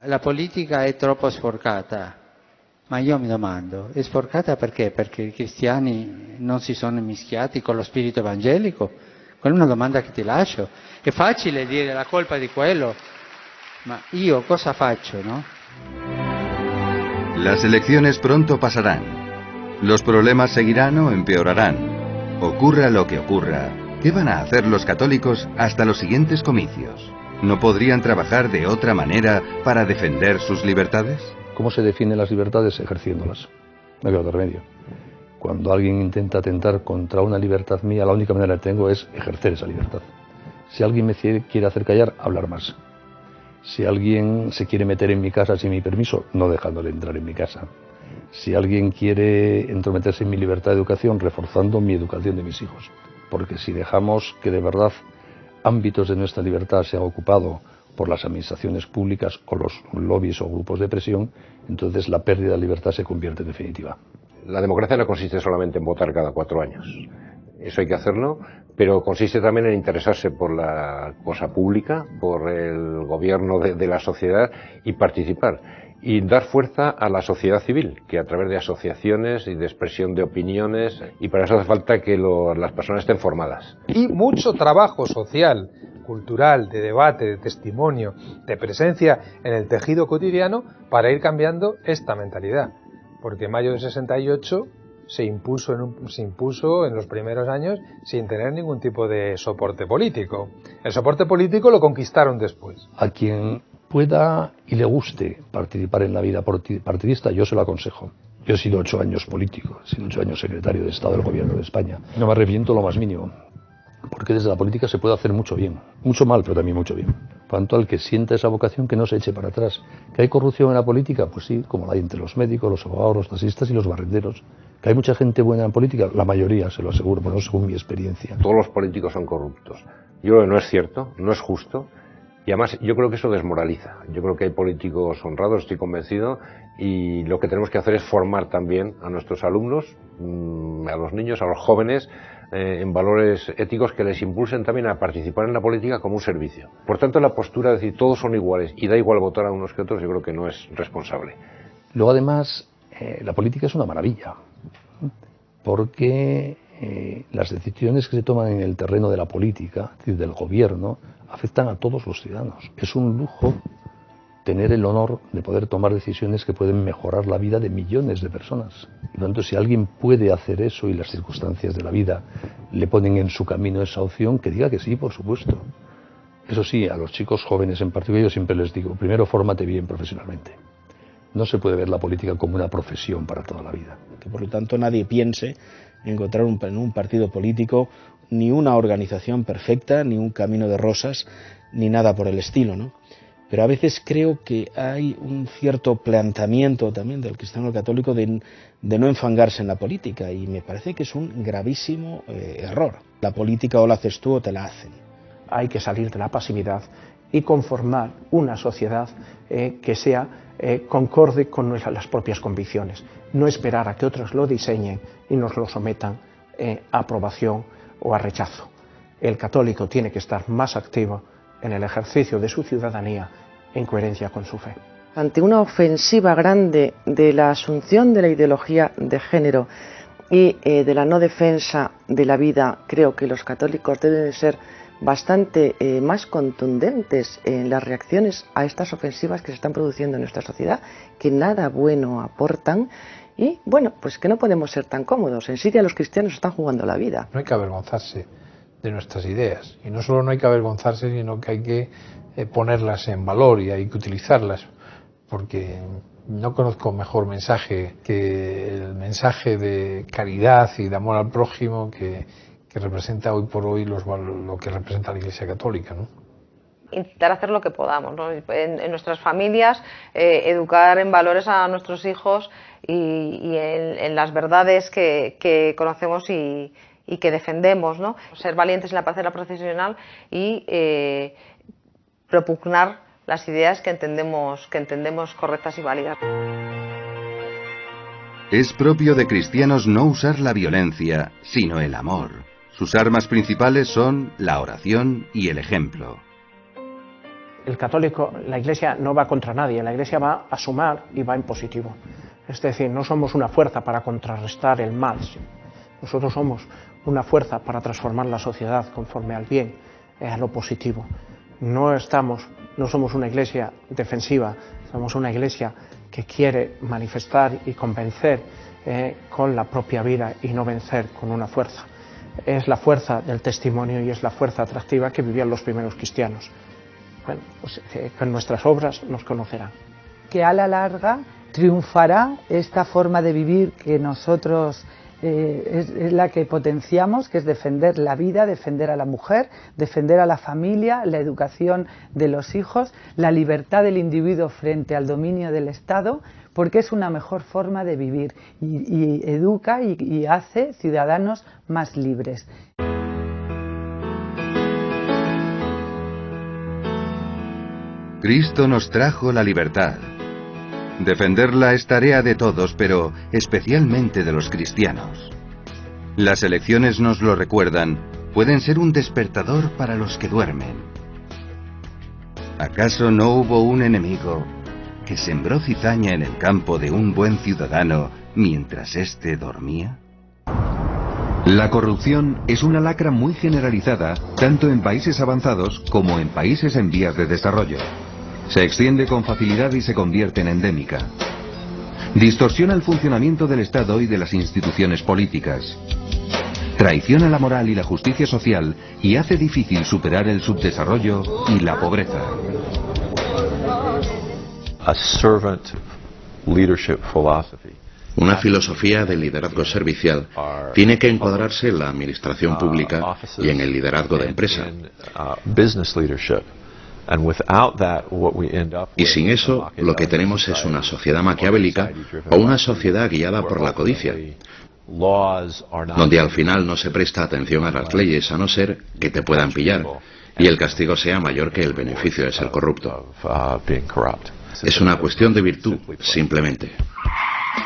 La politica è troppo sporcata, ma io mi domando, è sporcata perché? Perché i cristiani non si sono mischiati con lo spirito evangelico? Quella è una domanda che ti lascio. È facile dire la colpa di quello, ma io cosa faccio, no? Las elecciones pronto pasarán. Los problemas seguirán o empeorarán. Ocurra lo que ocurra, ¿qué van a hacer los católicos hasta los siguientes comicios? ¿No podrían trabajar de otra manera para defender sus libertades? ¿Cómo se definen las libertades? Ejerciéndolas. No hay otro remedio. Cuando alguien intenta atentar contra una libertad mía, la única manera que tengo es ejercer esa libertad. Si alguien me quiere hacer callar, hablar más. Si alguien se quiere meter en mi casa sin mi permiso, no dejándole entrar en mi casa. Si alguien quiere entrometerse en mi libertad de educación, reforzando mi educación de mis hijos. Porque si dejamos que de verdad ámbitos de nuestra libertad sean ocupados por las administraciones públicas o los lobbies o grupos de presión, entonces la pérdida de libertad se convierte en definitiva. La democracia no consiste solamente en votar cada 4 años. Eso hay que hacerlo, pero consiste también en interesarse por la cosa pública, por el gobierno de la sociedad y participar. Y dar fuerza a la sociedad civil, que a través de asociaciones y de expresión de opiniones, y para eso hace falta que las personas estén formadas. Y mucho trabajo social, cultural, de debate, de testimonio, de presencia en el tejido cotidiano para ir cambiando esta mentalidad. Porque mayo de 68 se impuso en los primeros años sin tener ningún tipo de soporte político. El soporte político lo conquistaron después. A quien pueda y le guste participar en la vida partidista, yo se lo aconsejo. Yo he sido 8 años político, he sido 8 años secretario de Estado del Gobierno de España. No me arrepiento lo más mínimo, porque desde la política se puede hacer mucho bien, mucho mal, pero también mucho bien. Por tanto, al que sienta esa vocación, que no se eche para atrás. ¿Que hay corrupción en la política? Pues sí, como la hay entre los médicos, los abogados, los taxistas y los barrenderos. ¿Que hay mucha gente buena en política? La mayoría, se lo aseguro, pero no según mi experiencia. Todos los políticos son corruptos. Yo creo que no es cierto, no es justo. Y además yo creo que eso desmoraliza. Yo creo que hay políticos honrados, estoy convencido, y lo que tenemos que hacer es formar también a nuestros alumnos, a los niños, a los jóvenes, en valores éticos que les impulsen también a participar en la política como un servicio. Por tanto, la postura de decir todos son iguales y da igual votar a unos que a otros, yo creo que no es responsable. Luego además, la política es una maravilla, porque las decisiones que se toman en el terreno de la política, es decir, del gobierno, afectan a todos los ciudadanos. Es un lujo tener el honor de poder tomar decisiones que pueden mejorar la vida de millones de personas. Y por lo tanto, si alguien puede hacer eso y las circunstancias de la vida le ponen en su camino esa opción, que diga que sí, por supuesto. Eso sí, a los chicos jóvenes en particular yo siempre les digo, primero fórmate bien profesionalmente. No se puede ver la política como una profesión para toda la vida. Que por lo tanto nadie piense encontrar en un partido político ni una organización perfecta, ni un camino de rosas, ni nada por el estilo, ¿no? Pero a veces creo que hay un cierto planteamiento también del cristiano católico de no enfangarse en la política, y me parece que es un gravísimo error. La política o la haces tú o te la hacen. Hay que salir de la pasividad y conformar una sociedad que sea concorde con las propias convicciones. No esperar a que otros lo diseñen y nos lo sometan a aprobación o a rechazo. El católico tiene que estar más activo en el ejercicio de su ciudadanía en coherencia con su fe. Ante una ofensiva grande de la asunción de la ideología de género y de la no defensa de la vida, creo que los católicos deben ser bastante más contundentes en las reacciones a estas ofensivas que se están produciendo en nuestra sociedad, que nada bueno aportan. Y bueno, pues que no podemos ser tan cómodos. En Siria los cristianos están jugando la vida. No hay que avergonzarse de nuestras ideas. Y no solo no hay que avergonzarse, sino que hay que ponerlas en valor y hay que utilizarlas. Porque no conozco mejor mensaje que el mensaje de caridad y de amor al prójimo que representa hoy por hoy lo que representa la Iglesia Católica, ¿no? Intentar hacer lo que podamos, ¿no? En nuestras familias, educar en valores a nuestros hijos y en las verdades que conocemos y que defendemos, ¿no? Ser valientes en la parcela profesional y propugnar las ideas que entendemos correctas y válidas. Es propio de cristianos no usar la violencia, sino el amor. Sus armas principales son la oración y el ejemplo. el católico, la Iglesia no va contra nadie, la Iglesia va a sumar y va en positivo. Es decir, no somos una fuerza para contrarrestar el mal, nosotros somos una fuerza para transformar la sociedad conforme al bien, a lo positivo. No somos una Iglesia defensiva, somos una Iglesia que quiere manifestar y convencer con la propia vida y no vencer con una fuerza. Es la fuerza del testimonio y es la fuerza atractiva que vivían los primeros cristianos. Bueno, pues, con nuestras obras nos conocerán. Que a la larga triunfará esta forma de vivir que nosotros es la que potenciamos, que es defender la vida, defender a la mujer, defender a la familia, la educación de los hijos, la libertad del individuo frente al dominio del Estado, porque es una mejor forma de vivir y educa y hace ciudadanos más libres. Cristo nos trajo la libertad. Defenderla es tarea de todos, pero especialmente de los cristianos. Las elecciones nos lo recuerdan, pueden ser un despertador para los que duermen. ¿Acaso no hubo un enemigo que sembró cizaña en el campo de un buen ciudadano mientras éste dormía? La corrupción es una lacra muy generalizada, tanto en países avanzados como en países en vías de desarrollo. Se extiende con facilidad y se convierte en endémica. Distorsiona el funcionamiento del Estado y de las instituciones políticas. Traiciona la moral y la justicia social y hace difícil superar el subdesarrollo y la pobreza. Una filosofía de liderazgo servicial tiene que encuadrarse en la administración pública y en el liderazgo de empresa. Y sin eso, lo que tenemos es una sociedad maquiavélica o una sociedad guiada por la codicia, donde al final no se presta atención a las leyes a no ser que te puedan pillar y el castigo sea mayor que el beneficio de ser corrupto. Es una cuestión de virtud, simplemente.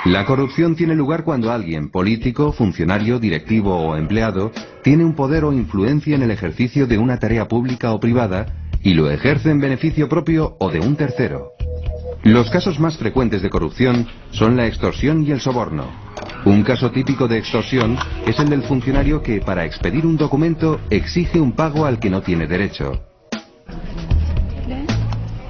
La corrupción tiene lugar cuando alguien, político, funcionario, directivo o empleado, tiene un poder o influencia en el ejercicio de una tarea pública o privada y lo ejerce en beneficio propio o de un tercero. Los casos más frecuentes de corrupción son la extorsión y el soborno. Un caso típico de extorsión es el del funcionario que, para expedir un documento, exige un pago al que no tiene derecho.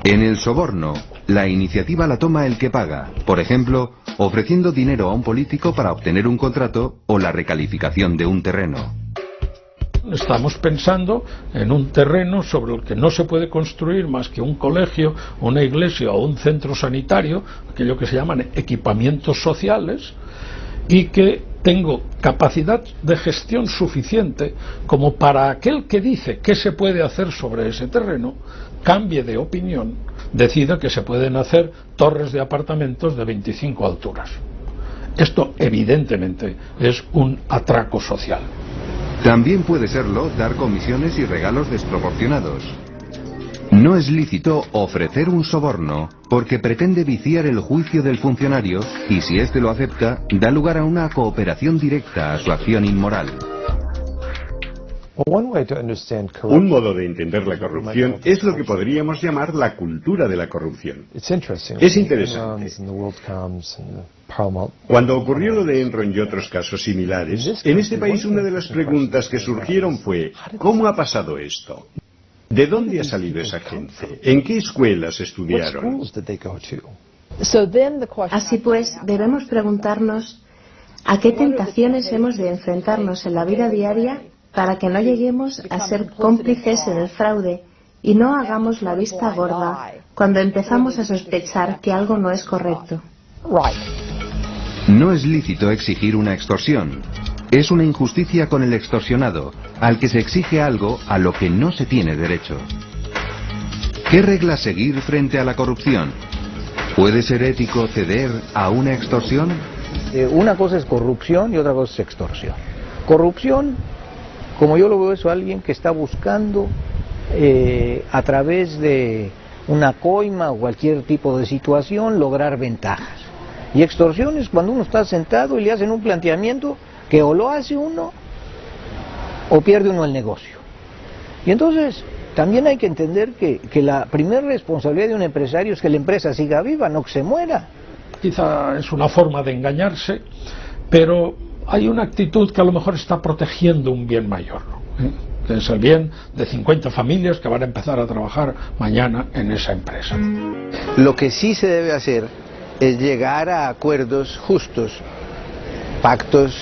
En el soborno, la iniciativa la toma el que paga, por ejemplo, ofreciendo dinero a un político para obtener un contrato o la recalificación de un terreno. Estamos pensando en un terreno sobre el que no se puede construir más que un colegio, una iglesia o un centro sanitario, aquello que se llaman equipamientos sociales, y que tengo capacidad de gestión suficiente como para aquel que dice qué se puede hacer sobre ese terreno, cambie de opinión, decida que se pueden hacer torres de apartamentos de 25 alturas. Esto evidentemente es un atraco social. También puede serlo dar comisiones y regalos desproporcionados. No es lícito ofrecer un soborno porque pretende viciar el juicio del funcionario y si éste lo acepta, da lugar a una cooperación directa a su acción inmoral. Un modo de entender la corrupción es lo que podríamos llamar la cultura de la corrupción. Es interesante. Cuando ocurrió lo de Enron y otros casos similares, en este país una de las preguntas que surgieron fue ¿cómo ha pasado esto? ¿De dónde ha salido esa gente? ¿En qué escuelas estudiaron? Así pues, debemos preguntarnos ¿a qué tentaciones hemos de enfrentarnos en la vida diaria para que no lleguemos a ser cómplices en el fraude y no hagamos la vista gorda cuando empezamos a sospechar que algo no es correcto? No es lícito exigir una extorsión. Es una injusticia con el extorsionado, al que se exige algo a lo que no se tiene derecho. ¿Qué reglas seguir frente a la corrupción? ¿Puede ser ético ceder a una extorsión? Una cosa es corrupción y otra cosa es extorsión. Corrupción, como yo lo veo, es alguien que está buscando a través de una coima o cualquier tipo de situación lograr ventajas. Y extorsión es cuando uno está sentado y le hacen un planteamiento que o lo hace uno o pierde uno el negocio. Y entonces también hay que entender que la primera responsabilidad de un empresario es que la empresa siga viva, no que se muera. Quizá es una forma de engañarse, pero hay una actitud que a lo mejor está protegiendo un bien mayor, que es el bien de 50 familias que van a empezar a trabajar mañana en esa empresa. Lo que sí se debe hacer es llegar a acuerdos justos, pactos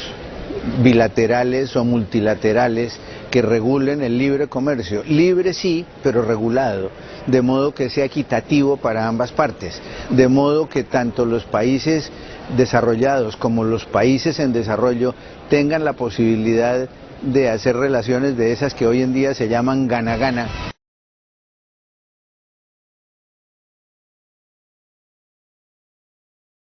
bilaterales o multilaterales que regulen el libre comercio. Libre sí, pero regulado, de modo que sea equitativo para ambas partes, de modo que tanto los países desarrollados como los países en desarrollo tengan la posibilidad de hacer relaciones de esas que hoy en día se llaman gana-gana.